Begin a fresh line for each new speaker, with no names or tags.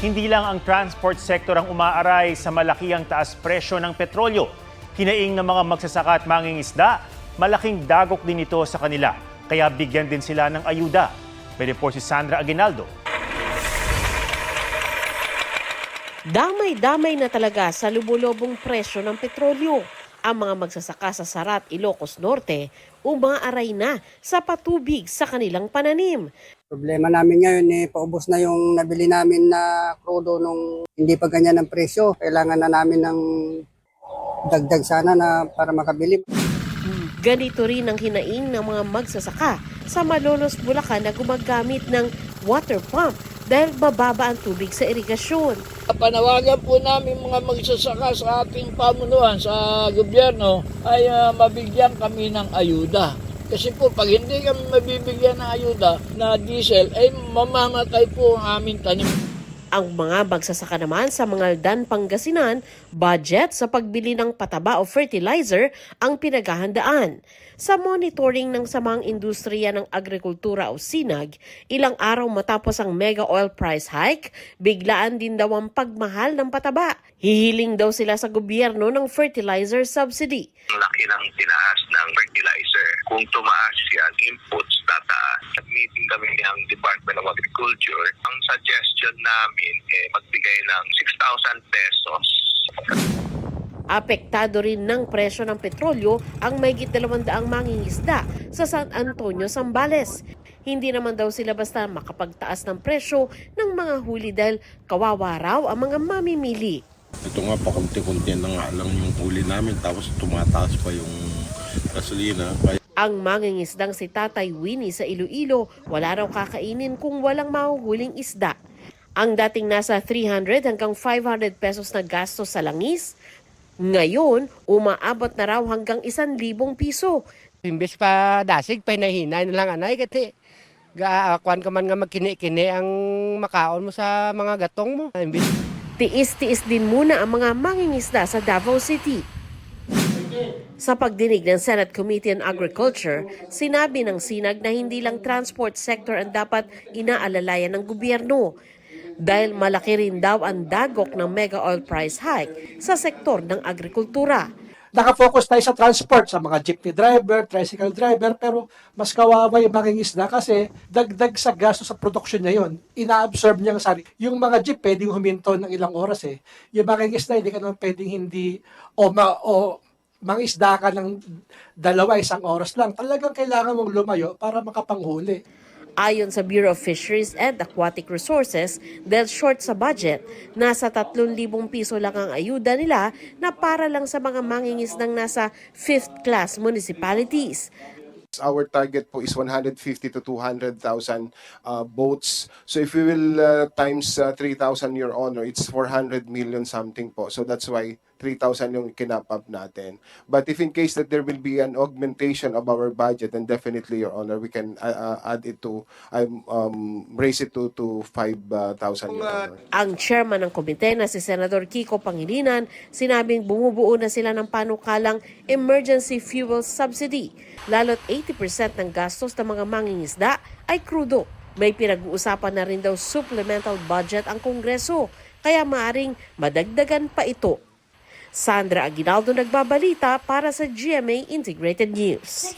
Hindi lang ang transport sector ang umaaray sa malakihang taas presyo ng petrolyo. Hinaing ng mga magsasaka at mangingisda, malaking dagok din ito sa kanila. Kaya bigyan din sila ng ayuda. May report si Sandra Aguinaldo.
Damay-damay na talaga sa lubulobong presyo ng petrolyo. Ang mga magsasaka sa Sarat, Ilocos Norte, umaaray na sa patubig sa kanilang pananim.
Problema namin ngayon paubos na yung nabili namin na krudo nung hindi pa ganyan ang presyo. Kailangan na namin ng dagdag sana na para makabili.
Ganito rin ang hinaing ng mga magsasaka sa Malolos, Bulacan na gumagamit ng water pump dahil bababa ang tubig sa irigasyon.
Panawagan po namin mga magsasaka sa ating pamunuan sa gobyerno ay mabigyan kami ng ayuda. Kasi po pag hindi kami mabibigyan ng ayuda na diesel ay mamamatay po ang aming tanim.
Ang mga magsasaka naman sa Mangaldan, Pangasinan, budget sa pagbili ng pataba o fertilizer ang pinaghahandaan. Sa monitoring ng samang industriya ng agrikultura o SINAG, ilang araw matapos ang mega oil price hike, biglaan din daw ang pagmahal ng pataba. Hihiling daw sila sa gobyerno ng fertilizer subsidy.
Ang laki ng tinaas ng fertilizer. Kung tumaas yan, inputs tataas. Meeting kami ng Department of Agriculture. Ang suggestion namin magbigay ng 6,000 pesos.
Apektado rin ng presyo ng petrolyo ang mahigit 200 mangingisda sa San Antonio, Zambales. Hindi naman daw sila basta makapagtaas ng presyo ng mga huli dahil kawawa raw ang mga mamimili.
Ito nga, pakunti-kunti na nga lang yung huli namin tapos tumataas pa yung gasolina.
Ang mangingisdang si Tatay Winnie sa Iloilo, wala raw kakainin kung walang mahuhuling isda. Ang dating nasa 300 hanggang 500 pesos na gastos sa langis, ngayon umaabot na raw hanggang 1,000 piso.
Imbes pa dasig, pinahinay na lang anay kasi kuan ka man nga magkini-kini ang makaon mo sa mga gatong mo.
Tiis-tiis din muna ang mga mangingisda sa Davao City. Sa pagdinig ng Senate Committee on Agriculture, sinabi ng SINAG na hindi lang transport sector ang dapat inaalalayan ng gobyerno dahil malaki rin daw ang dagok ng mega oil price hike sa sektor ng agrikultura.
Nakafocus tayo sa transport, sa mga jeepney driver, tricycle driver, pero mas kawawa yung mangingisda kasi dagdag sa gasto sa produksyon niya yun. Ina-absorb niya ang sarili. Yung mga jeep pwedeng huminto ng ilang oras eh. Yung mangingisda hindi ka naman pwedeng hindi mangisda ka ng 2-1 oras lang. Talagang kailangan mong lumayo para makapanghuli.
Ayon sa Bureau of Fisheries and Aquatic Resources, dahil short sa budget, nasa 3,000 piso lang ang ayuda nila na para lang sa mga mangingisdang nasa 5th class municipalities.
Our target po is 150 to 200,000 boats. So if we will times 3,000, Your Honor, it's 400 million something po. So that's why 3,000 yung kinap-up natin. But if in case that there will be an augmentation of our budget, then definitely, Your Honor, we can add it to, raise it to 5,000, Your Honor.
Ang chairman ng komite na si Senador Kiko Pangilinan, sinabing bumubuo na sila ng panukalang emergency fuel subsidy. Lalo't 80% ng gastos ng mga mangingisda ay krudo. May pinag-uusapan na rin daw supplemental budget ang Kongreso, kaya maaring madagdagan pa ito. Sandra Aguinaldo nagbabalita para sa GMA Integrated News.